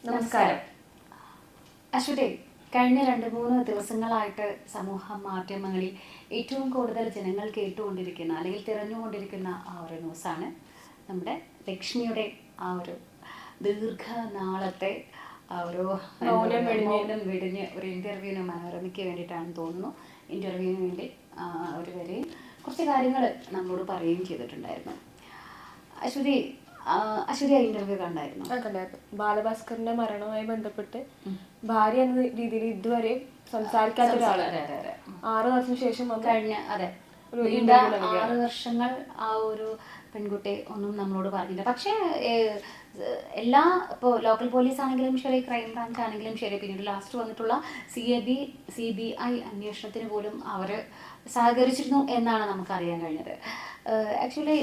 നമസ്കാരം. അശ്വതി, കഴിഞ്ഞ 2-3 ദിവസങ്ങളായിട്ട് സമൂഹ മാധ്യമങ്ങളിൽ ഏറ്റവും കൂടുതൽ ജനങ്ങൾ കേട്ടുകൊണ്ടിരിക്കുന്ന അല്ലെങ്കിൽ തിരഞ്ഞുകൊണ്ടിരിക്കുന്ന ആ ഒരു ന്യൂസാണ് നമ്മുടെ ലക്ഷ്മിയുടെ ആ ഒരു ദീർഘനാളത്തെ ആ ഒരു മൗനം വെടിഞ്ഞ് ഒരു ഇൻ്റർവ്യൂവിന് മനോരമയ്ക്ക് വേണ്ടിയിട്ടാണെന്ന് തോന്നുന്നു. ഇൻ്റർവ്യൂവിന് വേണ്ടി അവർ വരെയും കുറച്ച് കാര്യങ്ങൾ നമ്മളോട് പറയുകയും ചെയ്തിട്ടുണ്ടായിരുന്നു. അശ്വതി ആ ഇന്റർവ്യൂ കണ്ടായിരുന്നു? ബാലഭാസ്കറിന്റെ മരണവുമായി ബന്ധപ്പെട്ട് ഭാര്യ എന്ന രീതിയിൽ ഇതുവരെ സംസാരിക്കാത്ത ഒരാളാണ്. 6 വർഷം ശേഷം കഴിഞ്ഞ 6 വർഷങ്ങൾ ആ ഒരു പെൺകുട്ടി ഒന്നും നമ്മളോട് പറഞ്ഞില്ല. പക്ഷേ ഇപ്പോൾ ലോക്കൽ പോലീസ് ആണെങ്കിലും ശരി, ക്രൈം ബ്രാഞ്ച് ആണെങ്കിലും ശരി, പിന്നീട് ലാസ്റ്റ് വന്നിട്ടുള്ള CBI അന്വേഷണത്തിന് പോലും അവർ സഹകരിച്ചിരുന്നു എന്നാണ് നമുക്കറിയാൻ കഴിഞ്ഞത്. ആക്ച്വലി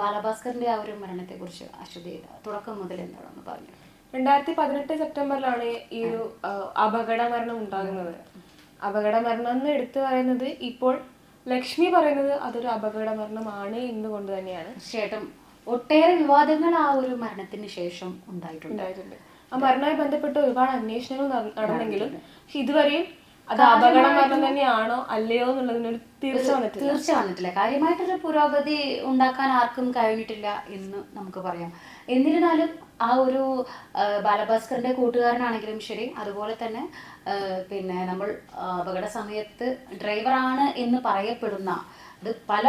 ബാലഭാസ്കറിന്റെ ആ ഒരു മരണത്തെക്കുറിച്ച് അശ്വതി തുടക്കം മുതൽ എന്താണെന്ന് പറഞ്ഞു? 2018 സെപ്റ്റംബറിലാണ് ഈ ഒരു അപകട മരണം ഉണ്ടാകുന്നത്. അപകട മരണം എന്ന് എടുത്തു പറയുന്നത് ഇപ്പോൾ ലക്ഷ്മി പറയുന്നത് അതൊരു അപകട മരണമാണ് എന്നുകൊണ്ട് തന്നെയാണ്. തീർച്ചയായിട്ടും ഒട്ടേറെ വിവാദങ്ങൾ ആ ഒരു മരണത്തിന് ശേഷം ഉണ്ടായിട്ടുണ്ട്. ആ മരണവുമായി ബന്ധപ്പെട്ട് ഒരുപാട് അന്വേഷണങ്ങൾ നടന്നെങ്കിലും പക്ഷെ ഇതുവരെയും അത് അപകട മരണം തന്നെയാണോ അല്ലയോ എന്നുള്ളതിനൊരു തീർച്ച വന്നിട്ടില്ല. കാര്യമായിട്ടൊരു പുരോഗതി ഉണ്ടാക്കാൻ ആർക്കും കഴിഞ്ഞിട്ടില്ല എന്ന് നമുക്ക് പറയാം. എന്നിരുന്നാലും ആ ഒരു ബാലഭാസ്കറിന്റെ കൂട്ടുകാരനാണെങ്കിലും ശരി, അതുപോലെ തന്നെ പിന്നെ നമ്മൾ അപകട സമയത്ത് ഡ്രൈവറാണ് എന്ന് പറയപ്പെടുന്ന അത് പല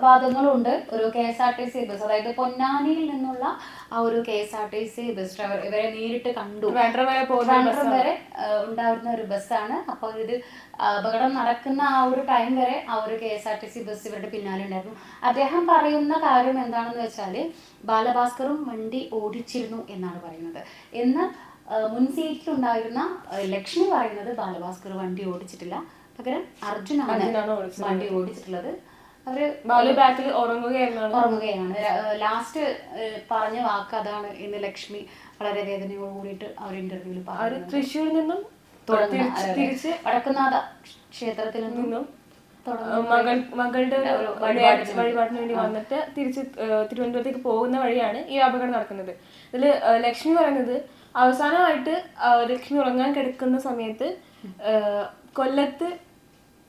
വാദങ്ങളും ഉണ്ട്. ഒരു KSRTC ബസ്, അതായത് പൊന്നാനിയിൽ നിന്നുള്ള ആ ഒരു KSRTC ബസ് ഡ്രൈവർ ഇവരെ നേരിട്ട് കണ്ടു. ട്രിവാൻഡ്രം വരെ ഉണ്ടായിരുന്ന ഒരു ബസ്സാണ്. അപ്പോൾ ഇത് അപകടം നടക്കുന്ന ആ ഒരു ടൈം വരെ ആ ഒരു KSRTC ബസ് ഇവരുടെ പിന്നാലെ ഉണ്ടായിരുന്നു. അദ്ദേഹം പറയുന്ന കാര്യം എന്താണെന്ന് വെച്ചാൽ ബാലഭാസ്കറും വണ്ടി ഓടിച്ചിരുന്നു എന്നാണ് പറയുന്നത്. എന്നാൽ മുൻ സീറ്റിലുണ്ടായിരുന്ന ലക്ഷ്മി പറയുന്നത് ബാലഭാസ്കർ വണ്ടി ഓടിച്ചിട്ടില്ല, പകരം അർജുനാണ് വണ്ടി ഓടിച്ചിട്ടുള്ളത്. ബാക്കിൽ ഉറങ്ങുകയാണ്. ലാസ്റ്റ് പറഞ്ഞ വാക്ക് അതാണ് എന്ന് ലക്ഷ്മി വളരെ വേദനയോട് കൂടിയിട്ട് ആ ഒരു ഇന്റർവ്യൂവിൽ പറഞ്ഞു. തൃശ്ശൂരിൽ നിന്നും തിരിച്ച് വടക്കുന്നാഥ ക്ഷേത്രത്തിൽ നിന്നും മകളുടെ വഴിപാടിന് വേണ്ടി വന്നിട്ട് തിരിച്ച് തിരുവനന്തപുരത്തേക്ക് പോകുന്ന വഴിയാണ് ഈ അപകടം നടക്കുന്നത്. ഇതില് ലക്ഷ്മി പറയുന്നത് അവസാനമായിട്ട് ലക്ഷ്മി ഉറങ്ങാൻ കിടക്കുന്ന സമയത്ത് കൊല്ലത്ത്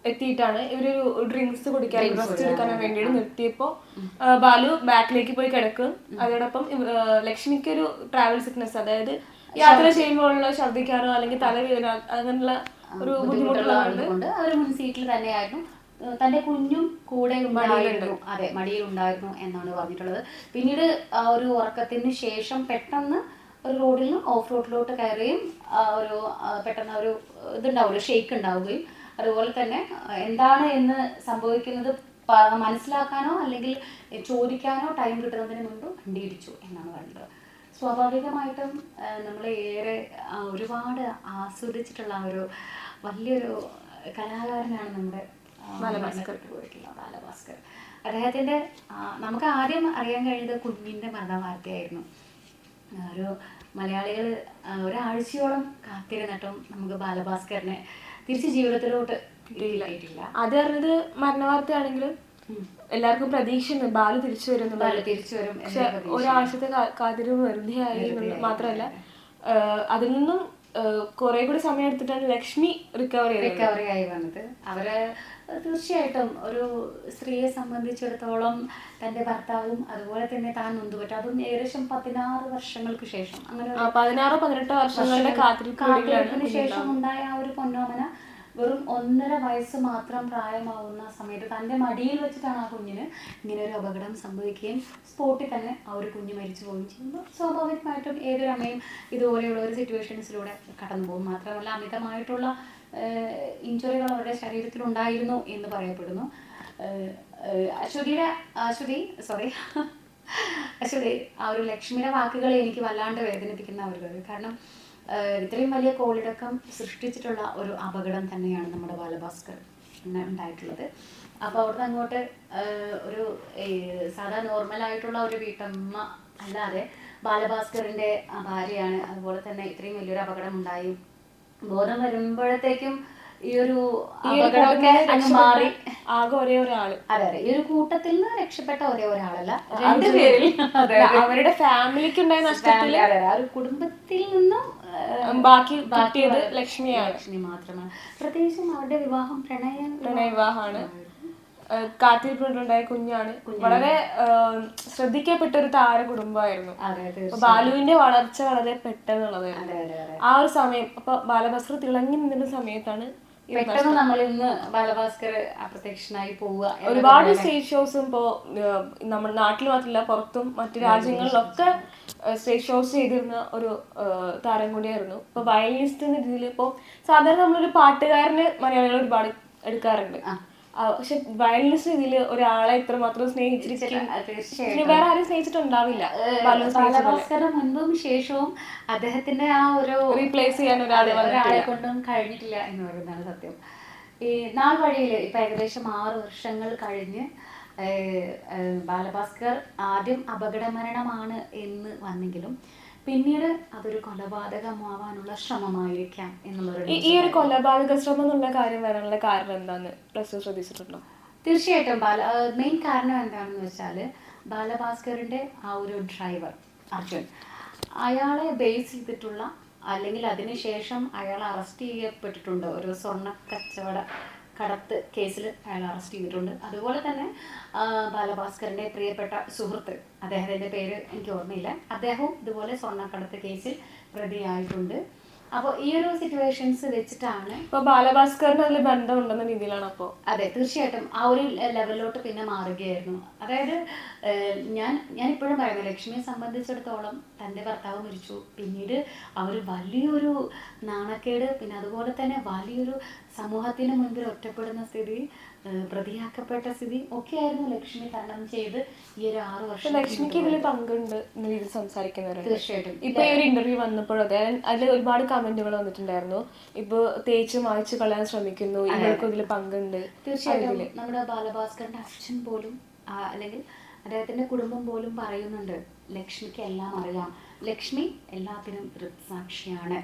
എത്തിയിട്ടാണ് ഇവരൊരു ഡ്രിങ്ക്സ് കുടിക്കാൻ റെസ്റ്റ് എടുക്കാൻ വേണ്ടിയിട്ട് നിർത്തിയപ്പോ ബാലു ബാക്കിലേക്ക് പോയി കിടക്കും. അതോടൊപ്പം ലക്ഷ്മിക്ക് ഒരു ട്രാവൽ സിക്നസ്, അതായത് യാത്ര ചെയ്യുമ്പോഴുള്ള ഛർദ്ദിക്കാനോ അല്ലെങ്കിൽ തലവേദന അങ്ങനെയുള്ള ഒരു ബുദ്ധിമുട്ടുള്ളതുകൊണ്ട് അവർ മുൻ സീറ്റിൽ തന്നെയായിരുന്നു. തന്റെ കുഞ്ഞും കൂടെ ഉണ്ടായിരുന്നു. അതെ, മടിയിലുണ്ടായിരുന്നു എന്നാണ് പറഞ്ഞിട്ടുള്ളത്. പിന്നീട് ആ ഒരു ഉറക്കത്തിന് ശേഷം പെട്ടെന്ന് ഒരു റോഡിൽ നിന്ന് ഓഫ് റോഡിലോട്ട് കയറുകയും ഒരു പെട്ടെന്ന് ഒരു ഇതുണ്ടാവുമല്ലോ, ഷെയ്ക്ക് ഉണ്ടാവുകയും അതുപോലെ തന്നെ എന്താണ് എന്ന് സംഭവിക്കുന്നത് മനസ്സിലാക്കാനോ അല്ലെങ്കിൽ ചോദിക്കാനോ ടൈം കിട്ടുന്നതിന് മുൻപ് വണ്ടി ഇടിച്ചു എന്നാണ് പറയുന്നത്. സ്വാഭാവികമായിട്ടും നമ്മൾ ഏറെ ഒരുപാട് ആസ്വദിച്ചിട്ടുള്ള ഒരു വലിയൊരു കലാകാരനാണ് നമ്മുടെ ബാലഭാസ്കർ. അദ്ദേഹത്തിൻ്റെ നമുക്ക് ആദ്യം അറിയാൻ കഴിഞ്ഞത് കുഞ്ഞിൻ്റെ മരണവാർത്തയായിരുന്നു. ഒരു മലയാളികൾ ഒരാഴ്ചയോളം കാത്തിരുന്നിട്ടും നമുക്ക് ബാലഭാസ്കറിനെ തിരിച്ച് ജീവിതത്തിലോട്ട് കിട്ടിയില്ല. അത് പറഞ്ഞത് മരണവാർത്തയാണെങ്കിലും എല്ലാവർക്കും പ്രതീക്ഷയുണ്ട് ബാലു തിരിച്ചു വരും. പക്ഷെ ഒരാഴ്ചത്തെ കാത്തിരിവ് വെറുതെ ആയി മാത്രമല്ല, അതിൽ നിന്നും കുറെ കൂടി സമയം എടുത്തിട്ടാണ് ലക്ഷ്മി റിക്കവറി ആയി വന്നത്. അവര് തീർച്ചയായിട്ടും ഒരു സ്ത്രീയെ സംബന്ധിച്ചിടത്തോളം തന്റെ ഭർത്താവും അതുപോലെ തന്നെ താൻ നൊന്തുപറ്റും, അതും ഏകദേശം 16 വർഷങ്ങൾക്ക് ശേഷം, അങ്ങനെ 16-18 വർഷങ്ങളുടെ കാത്തിരിപ്പിന് ശേഷം ഉണ്ടായ ആ ഒരു പൊന്നോമന വെറും 1.5 വയസ്സ് മാത്രം പ്രായമാവുന്ന സമയത്ത് തൻ്റെ മടിയിൽ വെച്ചിട്ടാണ് ആ കുഞ്ഞിന് ഇങ്ങനെ ഒരു അപകടം സംഭവിക്കുകയും സ്പോട്ടിൽ തന്നെ ആ ഒരു കുഞ്ഞ് മരിച്ചു പോവുകയും ചെയ്യുമ്പോൾ സ്വാഭാവികമായിട്ടും ഏതൊരു അമ്മയും ഇതുപോലെയുള്ള ഒരു സിറ്റുവേഷൻസിലൂടെ കടന്നു പോകും. മാത്രമല്ല അമിതമായിട്ടുള്ള ഇഞ്ചുറികൾ അവരുടെ ശരീരത്തിലുണ്ടായിരുന്നു എന്ന് പറയപ്പെടുന്നു. അശ്വതി ആ ഒരു ലക്ഷ്മിയുടെ വാക്കുകൾ എനിക്ക് വല്ലാണ്ട് വേദനിപ്പിക്കുന്ന ഒരു കാരണം ഇത്രയും വലിയ കോളിടക്കം സൃഷ്ടിച്ചിട്ടുള്ള ഒരു അപകടം തന്നെയാണ് നമ്മുടെ ബാലഭാസ്കർ ഉണ്ടായിട്ടുള്ളത്. അപ്പോൾ അവിടുന്ന് അങ്ങോട്ട് ഒരു സാധാ നോർമലായിട്ടുള്ള ഒരു വീട്ടമ്മ അല്ലാതെ ബാലഭാസ്കറിൻ്റെ ഭാര്യയാണ്. അതുപോലെ തന്നെ ഇത്രയും വലിയൊരു അപകടം ഉണ്ടായി ബോധം വരുമ്പോഴത്തേക്കും ഈ ഒരു അപകടമൊക്കെ അങ്ങ് മാറി. ആകെ ഒരേ ഒരാള്. അതെ അതെ, ഈ ഒരു കൂട്ടത്തിൽ നിന്ന് രക്ഷപ്പെട്ട ഒരേ ഒരാളല്ല, രണ്ടുപേരിൽ അവരുടെ ഫാമിലിക്ക് ഉണ്ടായ നഷ്ടത്തില് ആ ഒരു കുടുംബത്തിൽ നിന്നും ബാക്കി ലക്ഷ്മിയാണ്. ലക്ഷ്മി മാത്രമാണ്. പ്രത്യേകിച്ചും അവരുടെ വിവാഹം പ്രണയവിവാഹമാണ്. കാത്തിരിപ്പുണ്ടായ കുഞ്ഞാണ്. വളരെ ശ്രദ്ധിക്കപ്പെട്ട ഒരു താര കുടുംബമായിരുന്നു. ബാലുവിന്റെ വളർച്ച വളരെ പെട്ടെന്നുള്ളതായിരുന്നു ആ ഒരു സമയം. അപ്പൊ ബാലഭാസ്കർ തിളങ്ങി നിന്ന സമയത്താണ് പെട്ടെന്ന് നമ്മൾ ഇന്ന് ബാലഭാസ്കർ അപ്രത്യക്ഷനായി പോവുക. ഒരുപാട് സ്റ്റേജ് ഷോസും ഇപ്പോ നമ്മുടെ നാട്ടിൽ മാത്രമല്ല പുറത്തും മറ്റു രാജ്യങ്ങളിലൊക്കെ സ്റ്റേജ് ഷോസ് ചെയ്തിരുന്ന ഒരു താരം കൂടിയായിരുന്നു. ഇപ്പൊ വയലിനിസ്റ്റ് എന്ന രീതിയിൽ ഇപ്പോ സാധാരണ നമ്മളൊരു പാട്ടുകാരന് മലയാളികൾ ഒരുപാട് എടുക്കാറുണ്ട്. പക്ഷെ വയലിനിസ്റ്റ് രീതിയിൽ ഒരാളെ ഇത്രമാത്രം സ്നേഹിച്ചിരിക്കും വേറെ ആരും സ്നേഹിച്ചിട്ടുണ്ടാവില്ല. ബാലഭാസ്കറിന്റെ മുൻപും ശേഷവും അദ്ദേഹത്തിന്റെ ആ ഒരു റീപ്ലേസ് ചെയ്യാൻ ഒരാളെ കൊണ്ടും കഴിഞ്ഞിട്ടില്ല എന്ന് പറയുന്നതാണ് സത്യം. ഈ നാൾ വഴിയിൽ ഇപ്പൊ ഏകദേശം 6 വർഷങ്ങൾ കഴിഞ്ഞ് ബാലഭാസ്കർ ആദ്യം അപകടമരണമാണ് എന്ന് വന്നെങ്കിലും പിന്നീട് അതൊരു കൊലപാതകമാവാനുള്ള ശ്രമമായിരിക്കാം എന്നുള്ളൊരു ഈ ഒരു കൊലപാതക ശ്രമം എന്നുള്ള കാര്യം വരാനുള്ള കാരണം എന്താന്ന് ശ്രദ്ധിച്ചിട്ടുണ്ടോ? തീർച്ചയായിട്ടും മെയിൻ കാരണം എന്താണെന്ന് വെച്ചാൽ ബാലഭാസ്കറിന്റെ ആ ഒരു ഡ്രൈവർ അർജുൻ, അയാളെ ബേസ് ചെയ്തിട്ടുള്ള അല്ലെങ്കിൽ അതിനുശേഷം അയാൾ അറസ്റ്റ് ചെയ്യപ്പെട്ടിട്ടുണ്ട്. ഒരു സ്വർണ്ണ കടത്ത് കേസിൽ അയാൾ അറസ്റ്റ് ചെയ്തിട്ടുണ്ട്. അതുപോലെ തന്നെ ബാലഭാസ്കറിന്റെ പ്രിയപ്പെട്ട സുഹൃത്ത്, അദ്ദേഹത്തിന്റെ പേര് എനിക്ക് ഓർമ്മയില്ല, അദ്ദേഹവും ഇതുപോലെ സ്വർണ്ണക്കടത്ത് കേസിൽ പ്രതിയായിട്ടുണ്ട്. അപ്പോൾ ഈ ഒരു സിറ്റുവേഷൻസ് വെച്ചിട്ടാണ് ഇപ്പൊ ബാലഭാസ്കറിന് അതിൽ ബന്ധമുണ്ടെന്ന രീതിയിലാണ്. അപ്പോൾ അതെ, തീർച്ചയായിട്ടും ആ ഒരു ലെവലിലോട്ട് പിന്നെ മാറുകയായിരുന്നു. അതായത് ഞാൻ ഇപ്പോഴും പറയുന്നു, ലക്ഷ്മിയെ സംബന്ധിച്ചിടത്തോളം തൻ്റെ ഭർത്താവ് മരിച്ചു, പിന്നീട് അവർ വലിയൊരു നാണക്കേട്, പിന്നെ അതുപോലെ തന്നെ വലിയൊരു സമൂഹത്തിന് മുൻപിൽ ഒറ്റപ്പെടുന്ന സ്ഥിതി, പ്രതിയാക്കപ്പെട്ട സ്ഥിതി ഒക്കെയായിരുന്നു ലക്ഷ്മി തരണം ചെയ്ത് ഈ ഒരു 6 വർഷം. ലക്ഷ്മിക്ക് ഇതിൽ പങ്കുണ്ട് എന്ന രീതിയിൽ സംസാരിക്കുന്നവരുണ്ട്. തീർച്ചയായിട്ടും. ഇപ്പൊ ഈ ഒരു ഇന്റർവ്യൂ വന്നപ്പോഴും അതിൽ ഒരുപാട് കമന്റുകൾ വന്നിട്ടുണ്ടായിരുന്നു. ഇപ്പൊ തേച്ച് മായ്ച്ചു കളയാൻ ശ്രമിക്കുന്നു, ഇവർക്കും ഇതിൽ പങ്കുണ്ട്. തീർച്ചയായിട്ടും നമ്മുടെ ബാലഭാസ്കറിന്റെ അച്ഛൻ പോലും അല്ലെങ്കിൽ അദ്ദേഹത്തിന്റെ കുടുംബം പോലും പറയുന്നുണ്ട്, ലക്ഷ്മിക്ക് എല്ലാം അറിയാം, ലക്ഷ്മി എല്ലാത്തിനും ദൃക്സാക്ഷിയാണ്,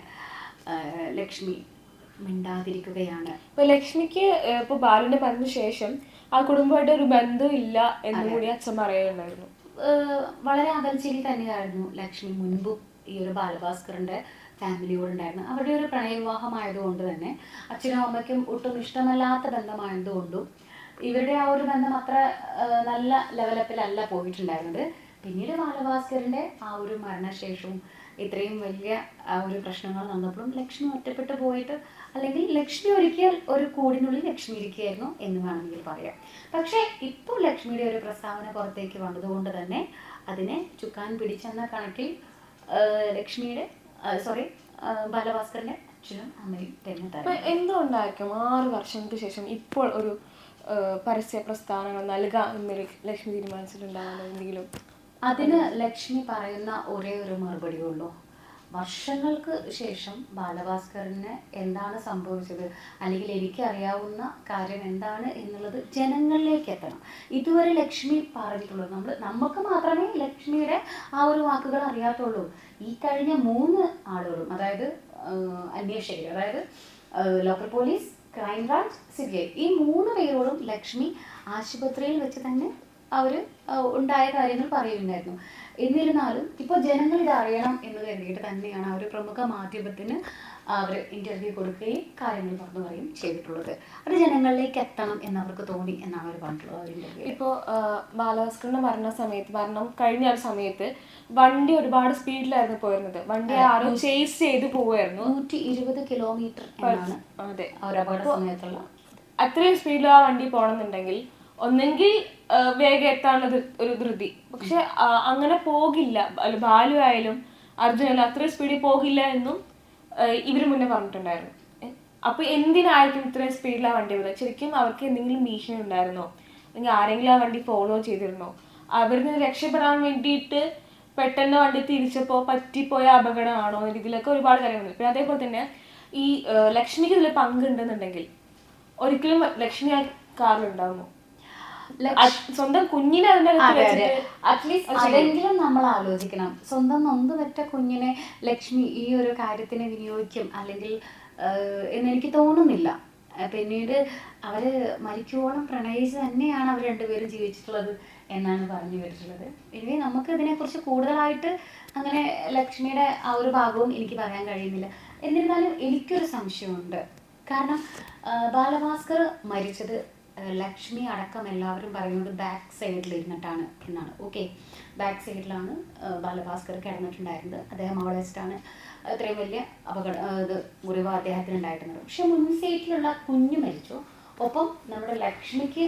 ലക്ഷ്മി മിണ്ടാതിരിക്കുകയാണ്. ഇപ്പൊ ലക്ഷ്മിക്ക് ഇപ്പൊ ബാലുവിന്റെ മരണ ശേഷം ആ കുടുംബമായിട്ട് ഒരു ബന്ധം ഇല്ല എന്നും കൂടി അച്ഛൻ പറയുന്നുണ്ടായിരുന്നു. വളരെ അകൽച്ചയിൽ തന്നെയായിരുന്നു ലക്ഷ്മി മുൻപും ഈ ഒരു ബാലഭാസ്കറിന്റെ ഫാമിലിയോടുണ്ടായിരുന്നു. അവരുടെ ഒരു പ്രണയവിവാഹമായതുകൊണ്ട് തന്നെ അച്ഛനും അമ്മയ്ക്കും ഒട്ടും ഇഷ്ടമല്ലാത്ത ബന്ധമായതുകൊണ്ടും ഇവരുടെ ആ ഒരു ബന്ധം അത്ര നല്ല ലെവലപ്പിലല്ല പോയിട്ടുണ്ടായിരുന്നത്. പിന്നീട് ബാലഭാസ്കറിന്റെ ആ ഒരു മരണശേഷവും ഇത്രയും വലിയ ആ ഒരു പ്രശ്നങ്ങൾ നടന്നപ്പോഴും ലക്ഷ്മി ഒറ്റപ്പെട്ടു പോയിട്ട്, അല്ലെങ്കിൽ ലക്ഷ്മി ഒരിക്കൽ ഒരു കൂടിനുള്ളിൽ ലക്ഷ്മി ഇരിക്കുകയായിരുന്നു എന്ന് വേണമെങ്കിൽ പറയാം. പക്ഷേ ഇപ്പോൾ ലക്ഷ്മിയുടെ ഒരു പ്രസ്താവന പുറത്തേക്ക് വന്നതുകൊണ്ട് തന്നെ അതിനെ ചുക്കാൻ പിടിച്ചെന്ന കണക്കിൽ ലക്ഷ്മിയുടെ ബാലഭാസ്കറിന്റെ അച്ഛനും അമ്മയും രംഗത്തായിരുന്നു. എന്തുകൊണ്ടായിരിക്കും 6 വർഷങ്ങൾക്ക് ശേഷം ഇപ്പോൾ ഒരു പരസ്യ പ്രസ്താവനകൾ നൽകാൻ ലക്ഷ്മി തീരുമാനിച്ചിട്ടുണ്ടാകുന്ന എന്തെങ്കിലും? അതിന് ലക്ഷ്മി പറയുന്ന ഒരേ ഒരു മറുപടി ഉള്ളൂ, വർഷങ്ങൾക്ക് ശേഷം ബാലഭാസ്കറിന് എന്താണ് സംഭവിച്ചത്, അല്ലെങ്കിൽ എനിക്കറിയാവുന്ന കാര്യം എന്താണ് എന്നുള്ളത് ജനങ്ങളിലേക്ക് എത്തണം. ഇതുവരെ ലക്ഷ്മി പറഞ്ഞിട്ടുള്ളൂ, നമുക്ക് മാത്രമേ ലക്ഷ്മിയുടെ ആ ഒരു വാക്കുകൾ അറിയാത്തുള്ളൂ. ഈ കഴിഞ്ഞ 3 ആളുകളും, അതായത് അന്വേഷകർ, അതായത് ലോക്കൽ പോലീസ്, ക്രൈംബ്രാഞ്ച്, CBI, ഈ 3 പേരോടും ലക്ഷ്മി ആശുപത്രിയിൽ വെച്ച് തന്നെ അവർ ഉണ്ടായ കാര്യങ്ങൾ പറയുന്നുണ്ടായിരുന്നു. എന്നിരുന്നാലും ഇപ്പോൾ ജനങ്ങൾ ഇത് അറിയണം എന്ന് കരുതിയിട്ട് തന്നെയാണ് ആ ഒരു പ്രമുഖ മാധ്യമത്തിന് അവർ ഇന്റർവ്യൂ കൊടുക്കുകയും കാര്യങ്ങൾ പറഞ്ഞു പറയുകയും ചെയ്തിട്ടുള്ളത്. അത് ജനങ്ങളിലേക്ക് എത്തണം എന്നവർക്ക് തോന്നി എന്നാണ് അവർ പറഞ്ഞിട്ടുള്ളത്. ഇപ്പോൾ ബാലഭാസ്കറിന്റെ മരണം കഴിഞ്ഞ ഒരു സമയത്ത് വണ്ടി ഒരുപാട് സ്പീഡിലായിരുന്നു പോയിരുന്നത്. വണ്ടി ആരോ ചേസ് ചെയ്ത് പോവായിരുന്നു. 120 കിലോമീറ്റർ എന്നാണ്. അതെ, അപകട സമയത്തുള്ള അത്രയും സ്പീഡിൽ ആ വണ്ടി പോകണമെന്നുണ്ടെങ്കിൽ ഒന്നെങ്കിൽ വേഗം എത്താനുള്ളത് ഒരു ധൃതി. പക്ഷെ അങ്ങനെ പോകില്ല, ബാലു ആയാലും അർജുനായാലും അത്രയും സ്പീഡിൽ പോകില്ല എന്നും ഇവര് മുന്നേ പറഞ്ഞിട്ടുണ്ടായിരുന്നു. അപ്പൊ എന്തിനായിരിക്കും ഇത്രയും സ്പീഡിൽ ആ വണ്ടി പോകുന്നത്? ശരിക്കും അവർക്ക് എന്തെങ്കിലും ഭീഷണി ഉണ്ടായിരുന്നോ, അല്ലെങ്കിൽ ആരെങ്കിലും ആ വണ്ടി ഫോളോ ചെയ്തിരുന്നോ? അവരിൽ നിന്ന് രക്ഷപ്പെടാൻ വേണ്ടിയിട്ട് പെട്ടെന്ന് വണ്ടി തിരിച്ചപ്പോ പറ്റിപ്പോയ അപകടമാണോ എന്ന രീതിയിലൊക്കെ ഒരുപാട് കാര്യങ്ങളുണ്ട്. പിന്നെ അതേപോലെ തന്നെ ഈ ലക്ഷ്മിക്ക് ഇതിൽ പങ്കുണ്ടെന്നുണ്ടെങ്കിൽ ഒരിക്കലും ലക്ഷ്മി ആ കാറിലുണ്ടാകുമോ? സ്വന്തം കുഞ്ഞിനെ അറ്റ്ലീസ്റ്റ് അതെങ്കിലും നമ്മൾ ആലോചിക്കണം. സ്വന്തം നൊന്തുപെറ്റ കുഞ്ഞിനെ ലക്ഷ്മി ഈ ഒരു കാര്യത്തിന് വിനിയോഗിക്കും അല്ലെങ്കിൽ എന്നെനിക്ക് തോന്നുന്നില്ല. പിന്നീട് അവര് മരിക്കുവോളം പ്രണയിച്ച് തന്നെയാണ് അവർ രണ്ടുപേരും ജീവിച്ചിട്ടുള്ളത് എന്നാണ് പറഞ്ഞു കേട്ടിട്ടുള്ളത്. ഇനി നമുക്ക് ഇതിനെക്കുറിച്ച് കൂടുതലായിട്ട് അങ്ങനെ ലക്ഷ്മിയുടെ ആ ഒരു ഭാഗവും എനിക്ക് പറയാൻ കഴിയുന്നില്ല. എന്നിരുന്നാലും എനിക്കൊരു സംശയമുണ്ട്. കാരണം ബാലഭാസ്കർ മരിച്ചത് ലക്ഷ്മി അടക്കം എല്ലാവരും പറയുന്നത് ബാക്ക് സൈഡിൽ ഇരുന്നിട്ടാണ് എന്നാണ്. ഓക്കെ, ബാക്ക് സൈഡിലാണ് ബാലഭാസ്കർ കിടന്നിട്ടുണ്ടായിരുന്നത്. അദ്ദേഹം അവിടെ വെച്ചിട്ടാണ് ഇത്രയും വലിയ ഇത് മുറിവ് അദ്ദേഹത്തിന് ഉണ്ടായിരുന്നത്. പക്ഷെ മുൻ സീറ്റിലുള്ള കുഞ്ഞു മരിച്ചു, ഒപ്പം നമ്മുടെ ലക്ഷ്മിക്ക്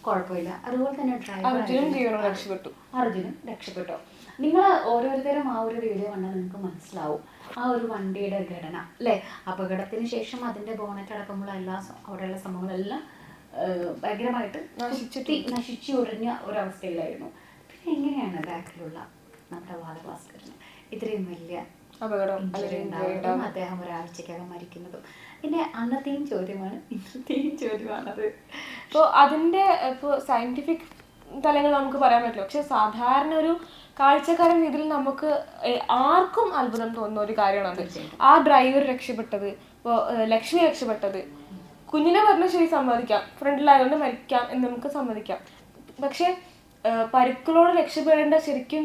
കുഴപ്പമില്ല. അതുപോലെ തന്നെ അർജുനും രക്ഷപ്പെട്ടു. നിങ്ങൾ ഓരോരുത്തരും ആ ഒരു വീഡിയോ കണ്ടാൽ നിങ്ങൾക്ക് മനസ്സിലാവും ആ ഒരു വണ്ടിയുടെ ഘടന അല്ലേ. അപകടത്തിന് ശേഷം അതിന്റെ ബോണറ്റ് അടക്കമുള്ള എല്ലാ അവിടെയുള്ള സംഭവങ്ങളെല്ലാം ഭയങ്കരമായിട്ട് നശിച്ചു ഒഴിഞ്ഞ ഒരവസ്ഥയിലായിരുന്നു. പിന്നെ എങ്ങനെയാണ് ബാക്കിലുള്ള നമ്മുടെ ബാലഭാസ്കറിന് ഇത്രയും വലിയ അപകടം അദ്ദേഹം ഒരാഴ്ചക്കകം മരിക്കുന്നതും? പിന്നെ അന്നത്തെയും ചോദ്യമാണ് ഇന്നത്തെയും ചോദ്യമാണത്. ഇപ്പോൾ അതിൻ്റെ ഇപ്പോൾ സയന്റിഫിക് തലങ്ങൾ നമുക്ക് പറയാൻ പറ്റില്ല. പക്ഷെ സാധാരണ ഒരു കാഴ്ചക്കാരൻ ഇതിൽ നമുക്ക് ആർക്കും അത്ഭുതം തോന്നുന്ന ഒരു കാര്യമാണ് ആ ഡ്രൈവർ രക്ഷപ്പെട്ടത്. ഇപ്പോൾ ലക്ഷ്മി രക്ഷപ്പെട്ടത്, കുഞ്ഞിനെ പറഞ്ഞ ശരി സമ്മതിക്കാം, ഫ്രണ്ടിലായതുകൊണ്ട് മരിക്കാം എന്ന് നമുക്ക് സമ്മതിക്കാം. പക്ഷെ പരുക്കളോട് ശരിക്കും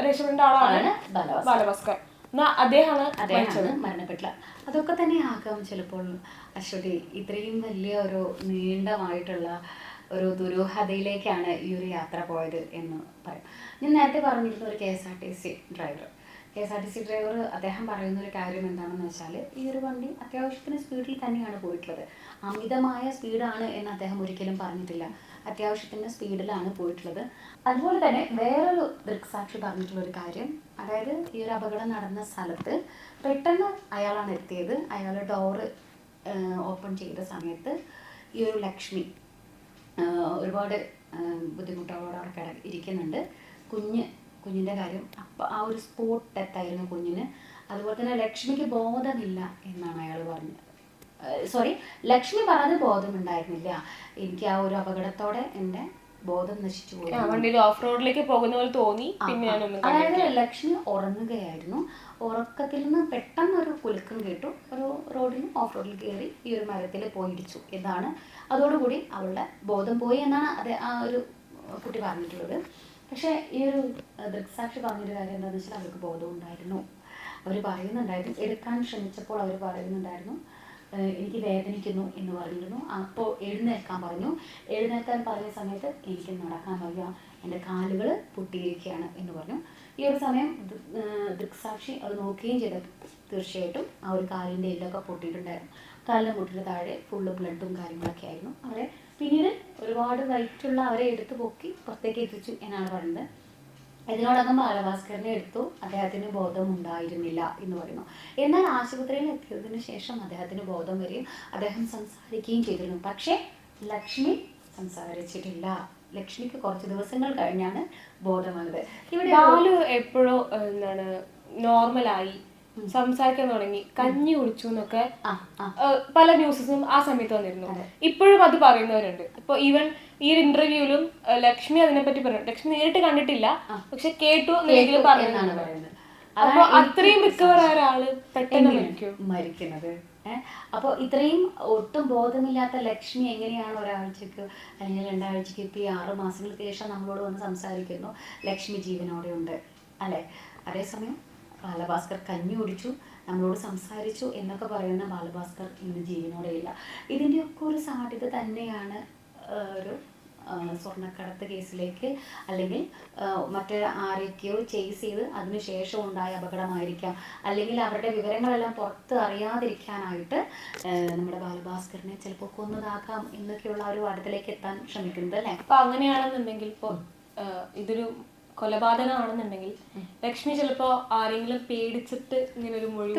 രക്ഷപ്പെടേണ്ട ആളാണ് ബാലഭാസ്കർ. അദ്ദേഹമാണ് മരണപ്പെട്ടില്ല. അതൊക്കെ തന്നെ ആകാം ചിലപ്പോൾ അശ്വതി ഇത്രയും വലിയ ഒരു നീണ്ടമായിട്ടുള്ള ഒരു ദുരൂഹതയിലേക്കാണ് ഈ ഒരു യാത്ര പോയത് എന്ന് പറയും. ഞാൻ നേരത്തെ പറഞ്ഞിരുന്ന ഒരു KSRTC ഡ്രൈവർ അദ്ദേഹം പറയുന്ന ഒരു കാര്യം എന്താണെന്ന് വെച്ചാൽ, ഈ ഒരു വണ്ടി അത്യാവശ്യത്തിന് സ്പീഡിൽ തന്നെയാണ് പോയിട്ടുള്ളത്. അമിതമായ സ്പീഡാണ് എന്ന് അദ്ദേഹം ഒരിക്കലും പറഞ്ഞിട്ടില്ല. അത്യാവശ്യത്തിന് സ്പീഡിലാണ് പോയിട്ടുള്ളത്. അതുപോലെ തന്നെ വേറൊരു ദൃക്സാക്ഷി പറഞ്ഞിട്ടുള്ള ഒരു കാര്യം, അതായത് ഈ ഒരു അപകടം നടന്ന സ്ഥലത്ത് പെട്ടെന്ന് അയാളാണ് എത്തിയത്. അയാൾ ഡോറ് ഓപ്പൺ ചെയ്ത സമയത്ത് ഈ ഒരു ലക്ഷ്മി ഒരുപാട് ബുദ്ധിമുട്ടുകളോടെ അവിടെ ഇരിക്കുന്നുണ്ട്. കുഞ്ഞിൻ്റെ കാര്യം അപ്പം ആ ഒരു സ്പോട്ട് ഡെത്തായിരുന്നു കുഞ്ഞിന്. അതുപോലെ തന്നെ ലക്ഷ്മിക്ക് ബോധമില്ല എന്നാണ് അയാൾ പറഞ്ഞത്. ലക്ഷ്മി പറഞ്ഞത് ബോധമുണ്ടായിരുന്നില്ല, എനിക്ക് ആ ഒരു അപകടത്തോടെ എൻ്റെ ബോധം നശിച്ചു പോയി, വണ്ടിയിൽ ഓഫ് റോഡിലേക്ക് പോകുന്ന പോലെ തോന്നി. അതായത് ലക്ഷ്മി ഉറങ്ങുകയായിരുന്നു. ഉറക്കത്തിൽ നിന്ന് പെട്ടെന്ന് ഒരു കുലുക്കം കേട്ടു, ഒരു റോഡിൽ ഓഫ് റോഡിൽ കയറി ഈ ഒരു മരത്തിൽ പോയി ഇടിച്ചു എന്നാണ്. അതോടുകൂടി അവളുടെ ബോധം പോയി എന്നാണ് ആ ഒരു കുട്ടി പറഞ്ഞിട്ടുള്ളത്. പക്ഷേ ഈ ഒരു ദൃക്സാക്ഷി പറഞ്ഞൊരു കാര്യം എന്താണെന്ന് വെച്ചാൽ അവർക്ക് ബോധം ഉണ്ടായിരുന്നു. അവർ പറയുന്നുണ്ടായിരുന്നു, എടുക്കാൻ ശ്രമിച്ചപ്പോൾ അവർ പറയുന്നുണ്ടായിരുന്നു എനിക്ക് വേദനിക്കുന്നു എന്ന് പറഞ്ഞിരുന്നു. അപ്പോൾ എഴുന്നേൽക്കാൻ പറഞ്ഞു. എഴുന്നേൽക്കാൻ പറഞ്ഞ സമയത്ത് എനിക്ക് നടക്കാൻ വയ്യ, എൻ്റെ കാലുകൾ പൊട്ടിയിരിക്കുകയാണ് എന്ന് പറഞ്ഞു. ഈ ഒരു സമയം ദൃക്സാക്ഷി അത് നോക്കുകയും ചെയ്തത് തീർച്ചയായിട്ടും ആ ഒരു കാലിൻ്റെ എല്ലൊക്കെ പൊട്ടിയിട്ടുണ്ടായിരുന്നു. കാലിൻ്റെ മുട്ടിന് താഴെ ഫുള്ള് ബ്ലഡും കാര്യങ്ങളൊക്കെ ആയിരുന്നു. അവരെ പിന്നീട് ഒരുപാട് വൈറ്റുള്ള അവരെ എടുത്തു പൊക്കി പുറത്തേക്ക് എത്തിച്ചു എന്നാണ് പറയുന്നത്. ഇതിനോടകം ബാലഭാസ്കറിനെ എടുത്തു, അദ്ദേഹത്തിന് ബോധം ഉണ്ടായിരുന്നില്ല എന്ന് പറയുന്നു. എന്നാൽ ആശുപത്രിയിൽ എത്തിയതിനു ശേഷം അദ്ദേഹത്തിന് ബോധം വരികയും അദ്ദേഹം സംസാരിക്കുകയും ചെയ്തിരുന്നു. പക്ഷേ ലക്ഷ്മി സംസാരിച്ചിട്ടില്ല. ലക്ഷ്മിക്ക് കുറച്ച് ദിവസങ്ങൾ കഴിഞ്ഞാണ് ബോധം വന്നത്. ഇവിടെ ബാലു എപ്പോഴോ നോർമലായി സംസാരിക്കാൻ തുടങ്ങി, കഞ്ഞി കുടിച്ചു എന്നൊക്കെ പല ന്യൂസസും ആ സമയത്ത് വന്നിരുന്നു. ഇപ്പോഴും അത് പറയുന്നവരുണ്ട്. ഇപ്പൊ ഈവൻ ഈ ഒരു ഇന്റർവ്യൂവിലും ലക്ഷ്മി അതിനെപ്പറ്റി പറഞ്ഞു. ലക്ഷ്മി നേരിട്ട് കണ്ടിട്ടില്ല, പക്ഷെ കേട്ടു എന്നെങ്കിലും പറയുന്നതാണ് പറയുന്നത്. അപ്പൊ അത്രയും റിക്കവർ ആയ ഒരാള് പെട്ടെന്ന് മരിക്കുന്നത്. അപ്പോൾ ഇത്രയും ഒട്ടും ബോധമില്ലാത്ത ലക്ഷ്മി എങ്ങനെയാണ് ഒരാഴ്ചക്ക് അല്ലെങ്കിൽ 2 ആഴ്ചക്ക് ഇപ്പം ഈ 6 മാസങ്ങൾക്ക് ശേഷം നമ്മളോട് വന്ന് സംസാരിക്കുന്നു ലക്ഷ്മി ജീവനോടെ ഉണ്ട് അല്ലേ? അതേസമയം ബാലഭാസ്കർ കഞ്ഞി കുടിച്ചു, നമ്മളോട് സംസാരിച്ചു എന്നൊക്കെ പറയുന്ന ബാലഭാസ്കർ ഇന്ന് ജീവനോടെ ഇല്ല. ഇതിൻ്റെയൊക്കെ ഒരു സാധ്യത തന്നെയാണ് ഒരു സ്വർണ്ണക്കടത്ത് കേസിലേക്ക് അല്ലെങ്കിൽ മറ്റേ ആരൊക്കെയോ ചേസ് ചെയ്ത് അതിനുശേഷം ഉണ്ടായ അപകടമായിരിക്കാം, അല്ലെങ്കിൽ അവരുടെ വിവരങ്ങളെല്ലാം പുറത്ത് അറിയാതിരിക്കാനായിട്ട് നമ്മുടെ ബാലഭാസ്കറിനെ ചിലപ്പോൾ കൊന്നതാക്കാം എന്നൊക്കെയുള്ള ഒരു വാദത്തിലേക്ക് എത്താൻ ശ്രമിക്കുന്നത് അല്ലേ? അപ്പം അങ്ങനെയാണെന്നുണ്ടെങ്കിൽ ഇപ്പോൾ ഇതൊരു കൊലപാതകമാണെന്നുണ്ടെങ്കിൽ ലക്ഷ്മി ചിലപ്പോ ആരെങ്കിലും പേടിച്ചിട്ട് ഇങ്ങനെ ഒരു മൊഴി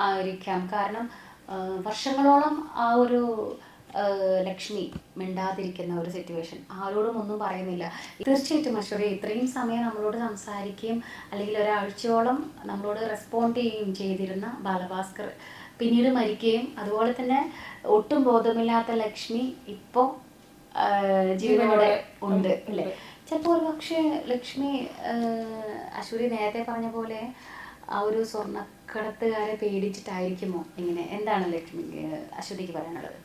ആയിരിക്കാം. കാരണം വർഷങ്ങളോളം ആ ഒരു ലക്ഷ്മി മിണ്ടാതിരിക്കുന്ന ഒരു സിറ്റുവേഷൻ, ആരോടും ഒന്നും പറയുന്നില്ല. തീർച്ചയായിട്ടും അശ്വതി ഇത്രയും സമയം നമ്മളോട് സംസാരിക്കുകയും അല്ലെങ്കിൽ ഒരാഴ്ചയോളം നമ്മളോട് റെസ്പോണ്ട് ചെയ്യുകയും ചെയ്തിരുന്ന ബാലഭാസ്കർ പിന്നീട് മരിക്കുകയും അതുപോലെ തന്നെ ഒട്ടും ബോധമില്ലാത്ത ലക്ഷ്മി ഇപ്പോൾ ജീവനോടെ ഉണ്ട് അല്ലേ? ചിലപ്പോൾ ഒരു പക്ഷേ ലക്ഷ്മി അശ്വതി നേരത്തെ പറഞ്ഞ പോലെ ആ ഒരു സ്വർണ്ണക്കടത്തുകാരെ പേടിച്ചിട്ടായിരിക്കുമോ ഇങ്ങനെ? എന്താണ് ലക്ഷ്മി അശ്വതിക്ക് പറയാനുള്ളത്?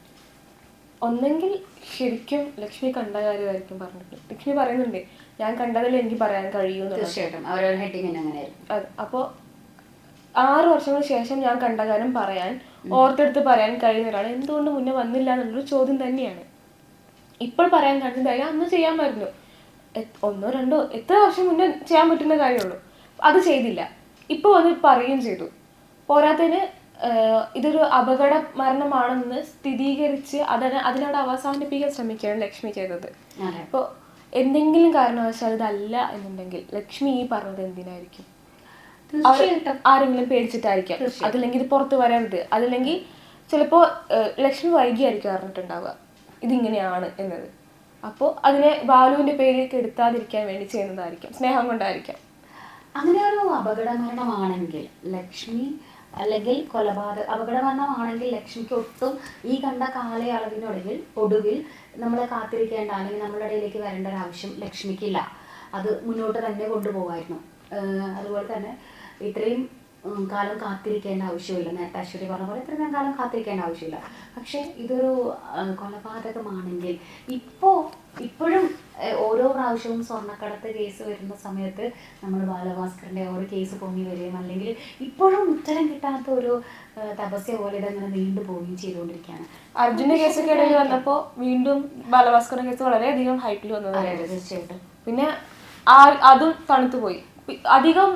ഒന്നെങ്കിൽ ശരിക്കും ലക്ഷ്മി കണ്ട കാര്യമായിരിക്കും പറഞ്ഞിട്ട്. ലക്ഷ്മി പറയുന്നുണ്ട് ഞാൻ കണ്ടതിൽ എനിക്ക് പറയാൻ കഴിയുമെന്നുള്ളത്. തീർച്ചയായിട്ടും അവരുടെ ഹെഡിങ് അങ്ങനെയായിരുന്നു. അപ്പോൾ 6 വർഷങ്ങൾക്ക് ശേഷം ഞാൻ കണ്ട കാര്യം പറയാൻ, ഓർത്തെടുത്ത് പറയാൻ കഴിയുന്നവരാണ് എന്തുകൊണ്ട് മുന്നേ വന്നില്ല എന്നുള്ളൊരു ചോദ്യം തന്നെയാണ്. ഇപ്പോൾ പറയാൻ കഴിയുന്നതായി അന്ന് ചെയ്യാമായിരുന്നു. 1 2 എത്ര വർഷം മുന്നേ ചെയ്യാൻ പറ്റുന്ന കാര്യമുള്ളൂ, അത് ചെയ്തില്ല. ഇപ്പോൾ വന്ന് പറയുകയും ചെയ്തു. പോരാത്തതിന് ഇതൊരു അപകട മരണമാണെന്ന് സ്ഥിരീകരിച്ച് അതിനവിടെ അവസാനിപ്പിക്കാൻ ശ്രമിക്കുകയാണ് ലക്ഷ്മി ചെയ്തത്. അപ്പോൾ എന്തെങ്കിലും കാരണവശാൽ ഇതല്ല എന്നുണ്ടെങ്കിൽ ലക്ഷ്മി ഈ പറഞ്ഞത് എന്തിനായിരിക്കും? ആരെങ്കിലും പേടിച്ചിട്ടായിരിക്കാം, അതല്ലെങ്കിൽ ഇത് പുറത്ത് വരരുത്, അതല്ലെങ്കിൽ ചിലപ്പോൾ ലക്ഷ്മി വൈകിയായിരിക്കും അറിഞ്ഞിട്ടുണ്ടാവുക ഇതിങ്ങനെയാണ് എന്നത്. അപ്പോൾ അതിനെ ബാലുവിന്റെ പേരിലേക്ക് എടുത്താതിരിക്കാൻ വേണ്ടി ചെയ്യുന്നതായിരിക്കും, സ്നേഹം കൊണ്ടായിരിക്കാം. അങ്ങനെ ഒരു അപകടമരണമാണെങ്കിൽ ലക്ഷ്മി, അല്ലെങ്കിൽ അപകടമരണമാണെങ്കിൽ ലക്ഷ്മിക്ക് ഒട്ടും ഈ കണ്ട ഒടുവിൽ നമ്മളെ കാത്തിരിക്കേണ്ട അല്ലെങ്കിൽ നമ്മുടെ ഇടയിലേക്ക് വരേണ്ട ഒരു ആവശ്യം ലക്ഷ്മിക്കില്ല. അത് മുന്നോട്ട് തന്നെ കൊണ്ടുപോകായിരുന്നു. അതുപോലെ തന്നെ ഇത്രയും കാലം കാത്തിരിക്കേണ്ട ആവശ്യമില്ല. നേരത്തെ അശ്വതി പറഞ്ഞ പോലെ ഇത്രയും കാലം കാത്തിരിക്കേണ്ട ആവശ്യമില്ല. പക്ഷെ ഇതൊരു കൊലപാതകമാണെങ്കിൽ ഇപ്പോഴും ഓരോ പ്രാവശ്യവും സ്വർണ്ണക്കടത്ത് കേസ് വരുന്ന സമയത്ത് നമ്മൾ ബാലഭാസ്കറിന്റെ ഒരു കേസ് പൊങ്ങി വരികയും അല്ലെങ്കിൽ ഇപ്പോഴും ഉത്തരം കിട്ടാത്ത ഒരു തപസ്യ പോലെ ഇതങ്ങനെ നീണ്ടു പോവുകയും ചെയ്തുകൊണ്ടിരിക്കുകയാണ്. അർജുന്റെ കേസൊക്കെ ഇടയിൽ വന്നപ്പോൾ വീണ്ടും ബാലഭാസ്കറിന്റെ കേസ് വളരെയധികം ഹൈറ്റിൽ വന്നതാണ്. തീർച്ചയായിട്ടും. പിന്നെ അതും തണുത്തുപോയി. അധികം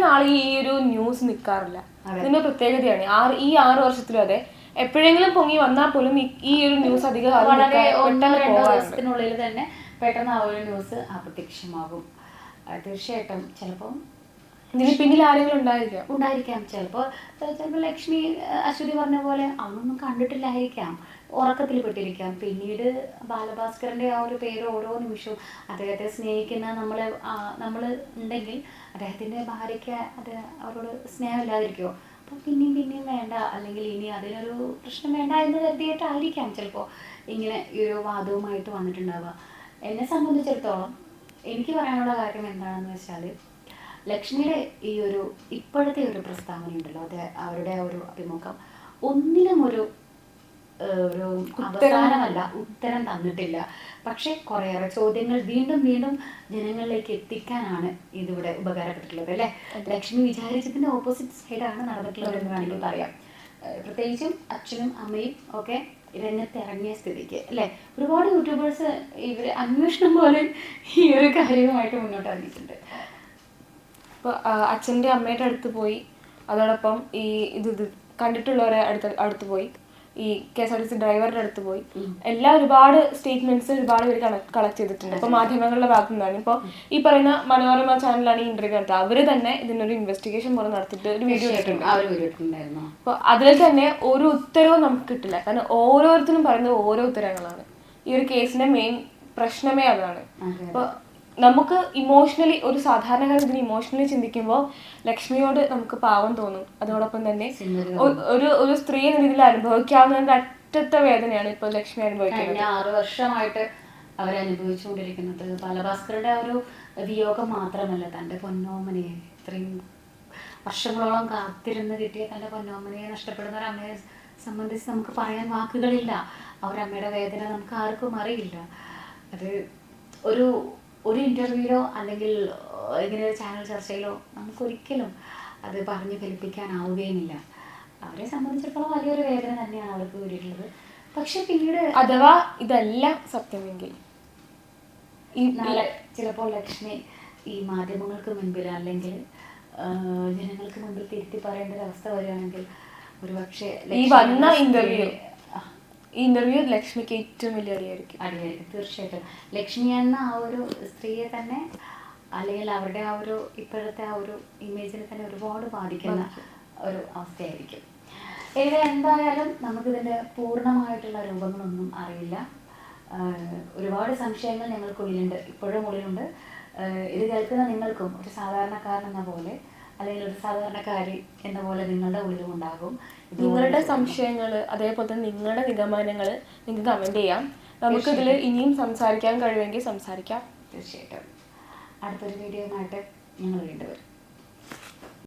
നാളെ ഈ ഒരു ന്യൂസ് നിൽക്കാറില്ല. ഇതിന്റെ പ്രത്യേകതയാണ്. ഈ 6 വർഷത്തിലും അതെ, എപ്പോഴെങ്കിലും പൊങ്ങി വന്നാൽ പോലും ഈ ഒരു ന്യൂസ് അധികം വളരെ 1-2 ദിവസത്തിനുള്ളിൽ തന്നെ പെട്ടെന്ന് ആ ഒരു ന്യൂസ് അപ്രത്യക്ഷമാകും. തീർച്ചയായിട്ടും ചിലപ്പം ഇതിന് പിന്നിൽ ആരെങ്കിലും ഉണ്ടായിരിക്കാം. ചിലപ്പോൾ ലക്ഷ്മി അശ്വതി പറഞ്ഞ പോലെ അവനൊന്നും കണ്ടിട്ടില്ലായിരിക്കാം, ഉറക്കത്തിൽ പെട്ടിരിക്കാം. പിന്നീട് ബാലഭാസ്കറിന്റെ ആ ഒരു പേര് ഓരോ നിമിഷവും അദ്ദേഹത്തെ സ്നേഹിക്കുന്ന നമ്മൾ ഉണ്ടെങ്കിൽ അദ്ദേഹത്തിന്റെ ഭാര്യയ്ക്ക് അവരോട് സ്നേഹമില്ലാതിരിക്കുമോ? അപ്പം പിന്നെയും വേണ്ട, അല്ലെങ്കിൽ ഇനി അതിനൊരു പ്രശ്നം വേണ്ട എന്ന് കരുതിയിട്ടായിരിക്കാം ചിലപ്പോൾ ഇങ്ങനെ ഈ ഒരു വാദവുമായിട്ട് വന്നിട്ടുണ്ടാവുക. എന്നെ സംബന്ധിച്ചിടത്തോളം എനിക്ക് പറയാനുള്ള കാര്യം എന്താണെന്ന് വെച്ചാൽ, ലക്ഷ്മിയുടെ ഈ ഒരു ഇപ്പോഴത്തെ ഒരു പ്രസ്താവന ഉണ്ടല്ലോ, അവരുടെ ഒരു അഭിമുഖം ഒന്നിനും ഒരു അവസാനമല്ല, ഉത്തരം തന്നിട്ടില്ല. പക്ഷെ കുറേയേറെ ചോദ്യങ്ങൾ വീണ്ടും ജനങ്ങളിലേക്ക് എത്തിക്കാനാണ് ഇതിവിടെ ഉപകാരപ്പെട്ടിട്ടുള്ളത് അല്ലേ? ലക്ഷ്മി വിചാരിച്ചതിന്റെ ഓപ്പോസിറ്റ് സൈഡാണ് നടന്നിട്ടുള്ളത് എന്ന് വേണമെങ്കിൽ പറയാം. പ്രത്യേകിച്ചും അച്ഛനും അമ്മയും ഒക്കെ രംഗത്തിറങ്ങിയ സ്ഥിതിക്ക് അല്ലേ, ഒരുപാട് യൂട്യൂബേഴ്സ് ഇവർ അന്വേഷണം പോലെ ഈ ഒരു കാര്യവുമായിട്ട് മുന്നോട്ട് ഇറങ്ങിയിട്ടുണ്ട്. ഇപ്പോൾ അച്ഛൻ്റെ അമ്മയുടെ അടുത്ത് പോയി, അതോടൊപ്പം ഈ ഇത് കണ്ടിട്ടുള്ളവരെ അടുത്ത് പോയി, ഈ KSRTC ഡ്രൈവറുടെ അടുത്ത് പോയി, ഒരുപാട് സ്റ്റേറ്റ്മെന്റ്സ് ഒരുപാട് പേര് കളക്ട് ചെയ്തിട്ടുണ്ട്. ഇപ്പൊ മാധ്യമങ്ങളുടെ ഭാഗത്തു നിന്നാണ്. ഇപ്പോൾ ഈ പറയുന്ന മനോരമ ചാനലാണ് ഈ ഇന്റർവ്യൂ നടത്തുക. അവര് തന്നെ ഇതിനൊരു ഇൻവെസ്റ്റിഗേഷൻ പോലെ നടത്തിയിട്ട് ഒരു വീഡിയോ ഇട്ടിട്ടുണ്ട്. അപ്പൊ അതിൽ തന്നെ ഒരു ഉത്തരവും നമുക്ക് കിട്ടില്ല. കാരണം ഓരോരുത്തരും പറയുന്നത് ഓരോ ഉത്തരങ്ങളാണ്. ഈ ഒരു കേസിന്റെ മെയിൻ പ്രശ്നമേ അതാണ്. അപ്പൊ നമുക്ക് ഇമോഷണലി, ഒരു സാധാരണക്കാരൻ ഇതിന് ഇമോഷണലി ചിന്തിക്കുമ്പോൾ ലക്ഷ്മിയോട് നമുക്ക് പാവം തോന്നും. അതോടൊപ്പം തന്നെ ഒരു സ്ത്രീ എന്ന രീതിയിൽ അനുഭവിക്കാവുന്ന അറ്റത്തെ വേദനയാണ് ഇപ്പോൾ ലക്ഷ്മി അനുഭവിക്കുന്നത്. 6 വർഷമായിട്ട് അവരനുഭവിച്ചുകൊണ്ടിരിക്കുന്നത്. ബാലഭാസ്കറുടെ ഒരു വിയോഗം മാത്രമല്ല, തൻ്റെ പൊന്നോമനയെ ഇത്രയും വർഷങ്ങളോളം കാത്തിരുന്ന് കിട്ടിയ തൻ്റെ പൊന്നോമനയെ നഷ്ടപ്പെടുന്ന ഒരു അമ്മയെ സംബന്ധിച്ച് നമുക്ക് പറയാൻ വാക്കുകളില്ല. അവരമ്മയുടെ വേദന നമുക്ക് ആർക്കും അറിയില്ല. അത് ഒരു ഇന്റർവ്യൂവിലോ അല്ലെങ്കിൽ ഇങ്ങനെ ഒരു ചാനൽ ചർച്ചയിലോ നമുക്കൊരിക്കലും അത് പറഞ്ഞ് ഫലിപ്പിക്കാനാവുകയുമില്ല. അവരെ സംബന്ധിച്ചിടത്തോളം വലിയൊരു വേദന തന്നെയാണ് അവർക്ക് കൂടിയിട്ടുള്ളത്. പക്ഷെ പിന്നീട് അഥവാ ഇതെല്ലാം സത്യമെങ്കിൽ ചിലപ്പോൾ ലക്ഷ്മി ഈ മാധ്യമങ്ങൾക്ക് മുൻപിൽ അല്ലെങ്കിൽ ജനങ്ങൾക്ക് മുൻപിൽ തിരുത്തി പറയേണ്ട ഒരു അവസ്ഥ വരികയാണെങ്കിൽ ഒരുപക്ഷെ ഈ വന്ന ഇന്റർവ്യൂ ലക്ഷ്മിക്ക് ഏറ്റവും വലിയ അടിയായിരിക്കും. തീർച്ചയായിട്ടും. ലക്ഷ്മി എന്ന ആ ഒരു സ്ത്രീയെ തന്നെ, അല്ലെങ്കിൽ അവരുടെ ആ ഒരു ഇപ്പോഴത്തെ ആ ഒരു ഇമേജിനെ തന്നെ ഒരുപാട് ബാധിക്കുന്ന ഒരു അവസ്ഥയായിരിക്കും. എന്തായാലും നമുക്കിതിൻ്റെ പൂർണ്ണമായിട്ടുള്ള രൂപങ്ങളൊന്നും അറിയില്ല. ഒരുപാട് സംശയങ്ങൾ ഞങ്ങൾക്കുള്ളിലുണ്ട്, ഇപ്പോഴും ഉള്ളിലുണ്ട്. ഇത് കേൾക്കുന്ന നിങ്ങൾക്കും ഒരു സാധാരണക്കാരൻ എന്ന പോലെ, അല്ലെങ്കിൽ ഒരു സാധാരണക്കാരി എന്ന പോലെ നിങ്ങളുടെ ഉള്ളിലും ഉണ്ടാകും. നിങ്ങളുടെ സംശയങ്ങൾ, അതേപോലെ തന്നെ നിങ്ങളുടെ നിഗമനങ്ങൾ നിങ്ങൾക്ക് കമൻറ്റ് ചെയ്യാം. നമുക്കിതിൽ ഇനിയും സംസാരിക്കാൻ കഴിയുമെങ്കിൽ സംസാരിക്കാം. തീർച്ചയായിട്ടും. അടുത്തൊരു വീഡിയോയുമായിട്ട് ഞങ്ങൾ വീണ്ടും വരും.